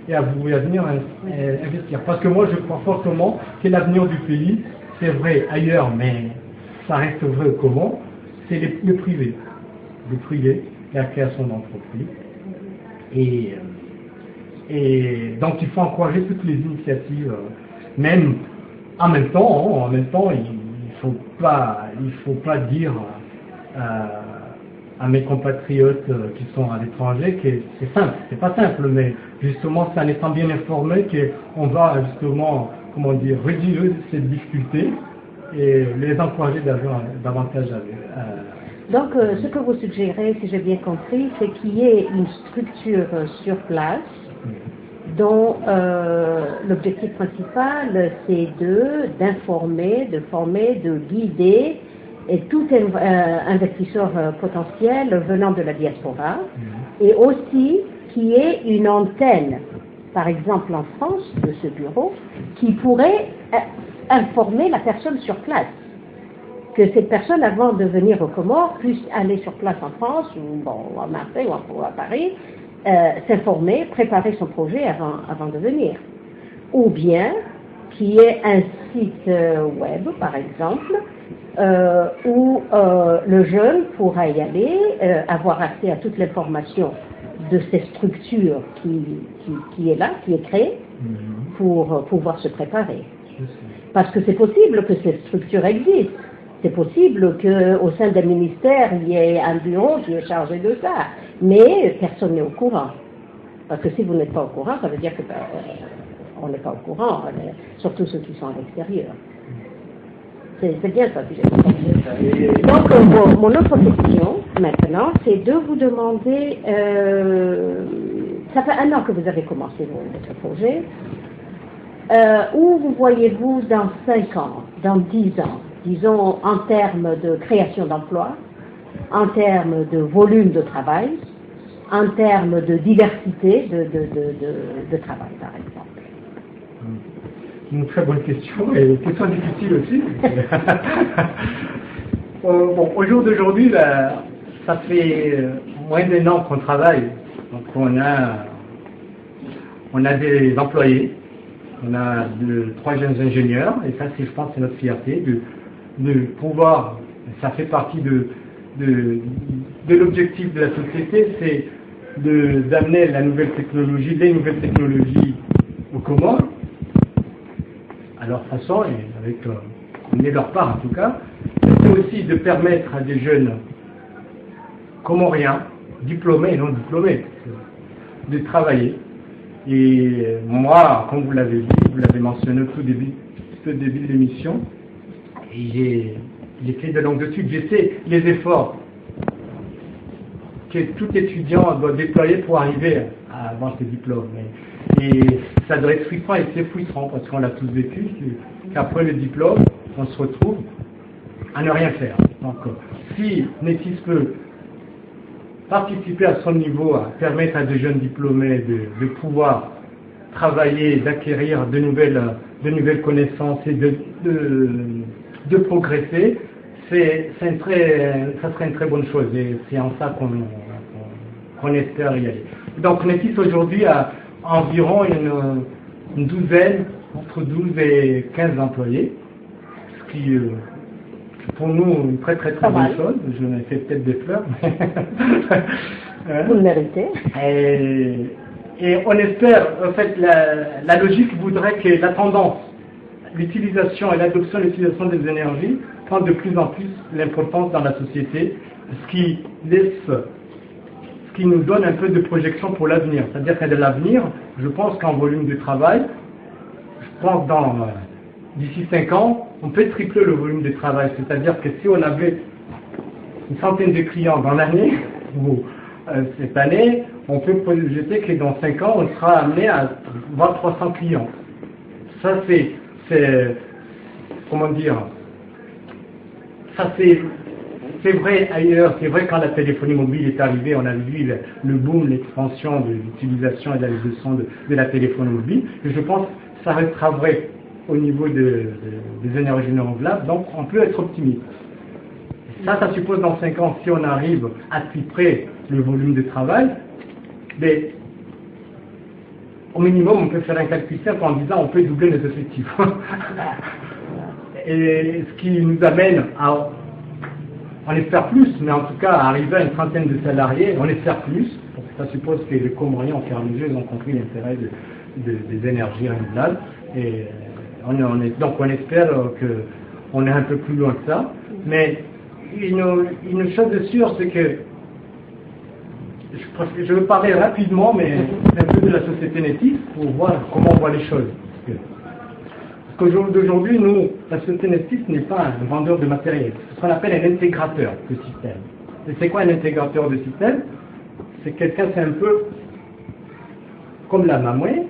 et à venir investir. Parce que moi, je crois fortement que l'avenir du pays, c'est vrai ailleurs, mais ça reste vrai comment, c'est le privé. Le privé, la création d'entreprises. Et donc, il faut encourager toutes les initiatives, même en même temps, il faut pas dire à mes compatriotes qui sont à l'étranger que c'est simple. C'est pas simple, mais justement, c'est en étant bien informé qu'on va justement, réduire cette difficulté et les encourager davantage à Donc, ce que vous suggérez, si j'ai bien compris, c'est qu'il y ait une structure sur place dont l'objectif principal, c'est d'informer, de former, de guider et tout investisseur potentiel venant de la diaspora, et aussi qu'il y ait une antenne, par exemple en France, de ce bureau, qui pourrait informer la personne sur place. Que cette personne, avant de venir aux Comores, puisse aller sur place en France, ou à Marseille, ou à Paris, s'informer, préparer son projet avant de venir. Ou bien qu'il y ait un site web, par exemple, où le jeune pourra y aller, avoir accès à toute l'information de cette structure qui est là, qui est créée, pour pouvoir se préparer. Parce que c'est possible que cette structure existe. C'est possible qu'au sein d'un ministère, il y ait un bureau qui est chargé de ça. Mais personne n'est au courant. Parce que si vous n'êtes pas au courant, ça veut dire que on n'est pas au courant, surtout ceux qui sont à l'extérieur. C'est bien ça que j'ai compris. Donc, mon autre question, maintenant, c'est de vous demander, ça fait 1 an que vous avez commencé votre projet, où vous voyez-vous dans 5 ans, dans 10 ans, disons en termes de création d'emplois, en termes de volume de travail, en termes de diversité de travail, par exemple? Une très bonne question, et une question difficile aussi. Bon, au jour d'aujourd'hui, ça fait moins d'1 an qu'on travaille. Donc on a des employés, on a 3 jeunes ingénieurs, et ça, je pense, c'est notre fierté de pouvoir, ça fait partie de l'objectif de la société, c'est d'amener les nouvelles technologies aux Comores, à leur façon, et avec de leur part en tout cas. C'est aussi de permettre à des jeunes comoriens, diplômés et non diplômés, de travailler. Et moi, comme vous l'avez dit, vous l'avez mentionné au tout début de l'émission, j'ai fait de longues études, je sais les efforts que tout étudiant doit déployer pour arriver à avoir ses diplômes. Et ça doit être frustrant, et c'est frustrant parce qu'on l'a tous vécu, qu'après le diplôme, on se retrouve à ne rien faire. Donc, si Métis peut participer à son niveau, à permettre à des jeunes diplômés de pouvoir travailler, d'acquérir de nouvelles connaissances et de progresser, ça serait une très bonne chose, et c'est en ça qu'on espère y aller. Donc Métis aujourd'hui a environ une douzaine, entre 12 et 15 employés, ce qui pour nous une très très très bonne chose. Je m'ai fait peut-être des fleurs, mais vous le méritez. Et on espère, en fait, la logique voudrait que la tendance, l'utilisation et l'adoption de l'utilisation des énergies prend de plus en plus l'importance dans la société, ce qui nous donne un peu de projection pour l'avenir. C'est-à-dire qu'à de l'avenir, je pense qu'en volume de travail, je pense d'ici 5 ans, on peut tripler le volume de travail. C'est-à-dire que si on avait une centaine de clients dans l'année, ou cette année, on peut projeter que dans 5 ans, on sera amené à voir 300 clients. Ça, c'est comment dire, ça c'est vrai ailleurs, c'est vrai quand la téléphonie mobile est arrivée, on a vu le boom, l'expansion de l'utilisation et de l'adoption de la téléphonie mobile, et je pense que ça restera vrai au niveau des énergies renouvelables, donc on peut être optimiste. Ça suppose dans 5 ans, si on arrive à tripler le volume de travail, mais au minimum, on peut faire un calcul simple en disant on peut doubler nos effectifs. Et ce qui nous amène à, on espère plus, mais en tout cas à arriver à une trentaine de salariés, on espère plus, parce que ça suppose que les Comoriens, au fur et à mesure, ils ont compris l'intérêt des énergies renouvelables. Et donc on espère qu'on est un peu plus loin que ça. Mais une chose de sûre, c'est que je veux parler rapidement, mais un peu de la société Netis pour voir comment on voit les choses. Parce qu'aujourd'hui, nous, la société Netis n'est pas un vendeur de matériel. C'est ce qu'on appelle un intégrateur de système. Et c'est quoi un intégrateur de système? C'est quelqu'un, c'est un peu comme la Mamoué.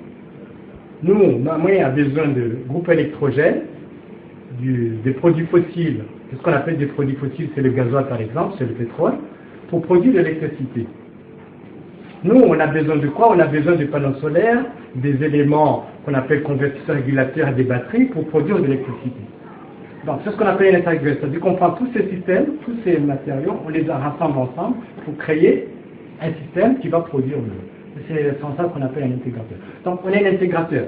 Nous, Mamoué a besoin de groupes électrogènes, des produits fossiles. Ce qu'on appelle des produits fossiles, c'est le gasoil par exemple, c'est le pétrole, pour produire de l'électricité. Nous, on a besoin de quoi? On a besoin de panneaux solaires, des éléments qu'on appelle convertisseurs régulateurs et des batteries pour produire de l'électricité. Donc, c'est ce qu'on appelle un intégrateur. C'est-à-dire qu'on prend tous ces systèmes, tous ces matériaux, on les rassemble ensemble pour créer un système qui va produire de l'eau. C'est ça qu'on appelle un intégrateur. Donc, on est un intégrateur.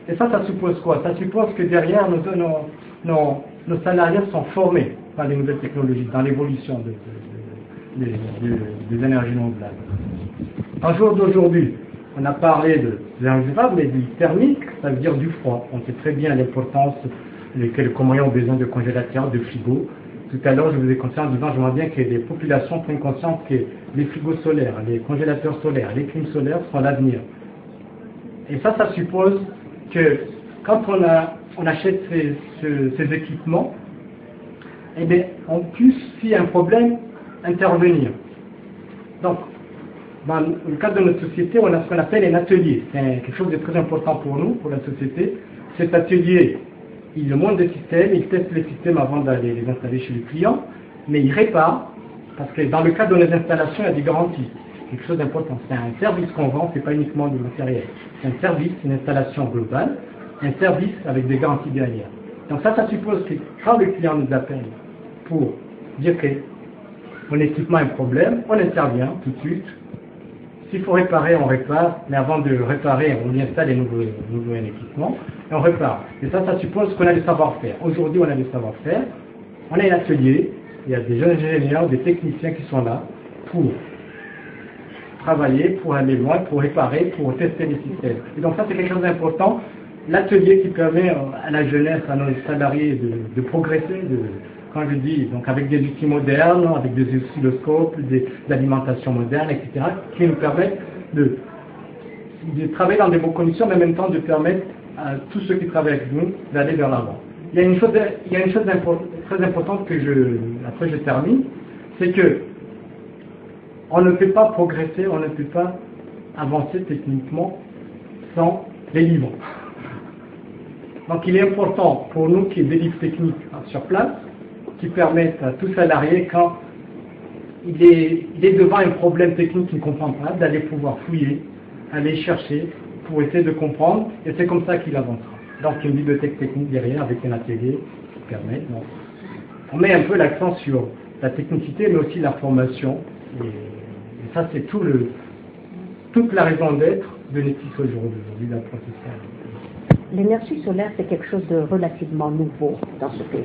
Et ça suppose quoi? Ça suppose que derrière, nos salariés sont formés par les nouvelles technologies, dans l'évolution des énergies renouvelables. En jour d'aujourd'hui, on a parlé de l'énergie renouvelables, mais du thermique, ça veut dire du froid. On sait très bien l'importance que les Comoriens ont besoin de congélateurs, de frigos. Tout à l'heure, je vous ai conseillé en disant, j'aimerais bien que les populations prennent conscience que les frigos solaires, les congélateurs solaires, les clims solaires sont l'avenir. Et ça suppose que quand on achète ces équipements, eh bien, on puisse, s'il y a un problème, intervenir. Donc, dans le cadre de notre société, on a ce qu'on appelle un atelier. C'est quelque chose de très important pour nous, pour la société. Cet atelier, il monte des systèmes, il teste les systèmes avant d'aller les installer chez les clients, mais il répare, parce que dans le cadre de nos installations, il y a des garanties. C'est quelque chose d'important. C'est un service qu'on vend, c'est pas uniquement du matériel. C'est un service, une installation globale, un service avec des garanties derrière. Donc ça suppose que quand le client nous appelle pour dire que mon équipement a un problème, on intervient tout de suite. S'il faut réparer, on répare, mais avant de réparer, on y installe un nouveau équipement, et on répare. Et ça suppose qu'on a du savoir-faire. Aujourd'hui, on a du savoir-faire, on a un atelier, il y a des jeunes ingénieurs, des techniciens qui sont là pour travailler, pour aller loin, pour réparer, pour tester les systèmes. Et donc ça, c'est quelque chose d'important. L'atelier qui permet à la jeunesse, à nos salariés de progresser, quand je dis, donc avec des outils modernes, avec des oscilloscopes, des alimentations modernes, etc., qui nous permettent de travailler dans des bonnes conditions, mais en même temps de permettre à tous ceux qui travaillent avec nous d'aller vers l'avant. Il y a une chose très importante après je termine, c'est que on ne peut pas progresser, on ne peut pas avancer techniquement sans les livres. Donc il est important pour nous qu'il y ait des livres techniques sur place qui permettent à tout salarié, quand il est devant un problème technique qu'il ne comprend pas, d'aller pouvoir fouiller, aller chercher pour essayer de comprendre, et c'est comme ça qu'il avancera. Donc une bibliothèque technique derrière avec un atelier qui permet. Donc, on met un peu l'accent sur la technicité, mais aussi la formation, et ça c'est toute la raison d'être de Netis aujourd'hui, d'apprentissage. L'énergie solaire, c'est quelque chose de relativement nouveau dans ce pays.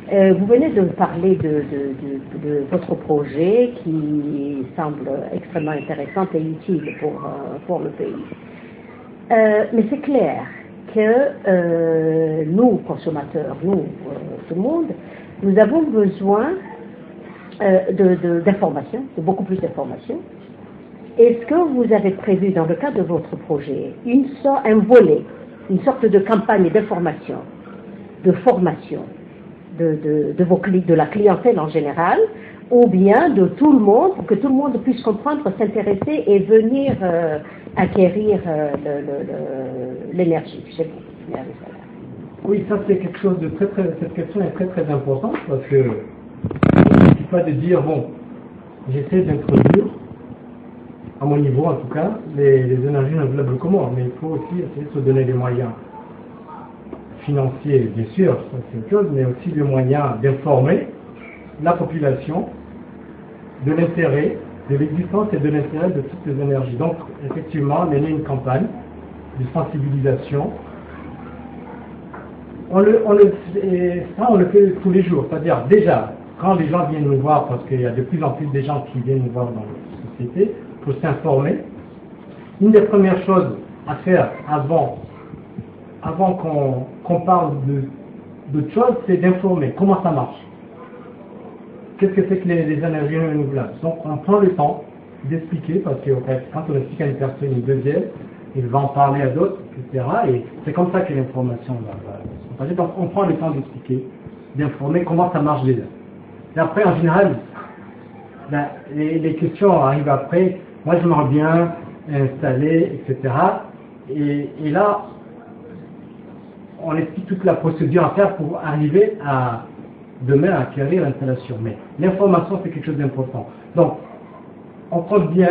Vous venez de parler de votre projet qui semble extrêmement intéressant et utile pour le pays. Mais c'est clair que nous, consommateurs, tout le monde, nous avons besoin d'informations, de beaucoup plus d'informations. Est-ce que vous avez prévu dans le cadre de votre projet un volet, une sorte de campagne d'information, de formation de la clientèle en général, ou bien de tout le monde, pour que tout le monde puisse comprendre, s'intéresser et venir acquérir l'énergie chez vous? Oui, ça c'est quelque chose de cette question est très très importante, parce que il ne suffit pas de dire, bon, j'essaie d'introduire, à mon niveau en tout cas, les énergies renouvelables comment, mais il faut aussi essayer de se donner les moyens financiers, bien sûr, ça c'est une chose, mais aussi les moyens d'informer la population de l'intérêt, de l'existence et de l'intérêt de toutes les énergies. Donc, effectivement, mener une campagne de sensibilisation. On le fait tous les jours. C'est-à-dire, déjà, quand les gens viennent nous voir, parce qu'il y a de plus en plus de gens qui viennent nous voir dans la société, pour s'informer, une des premières choses à faire avant qu'on parle d'autre chose, c'est d'informer comment ça marche. Qu'est-ce que c'est que les énergies renouvelables? Donc on prend le temps d'expliquer, parce que en fait, quand on explique à une personne une deuxième, il va en parler à d'autres, etc. Et c'est comme ça que l'information va se passer. Donc on prend le temps d'expliquer, d'informer comment ça marche déjà. Et après, en général, les questions arrivent après. Moi, j'aimerais bien installer, etc. Et là, on explique toute la procédure à faire pour arriver à demain à acquérir l'installation. Mais l'information, c'est quelque chose d'important. Donc, on compte bien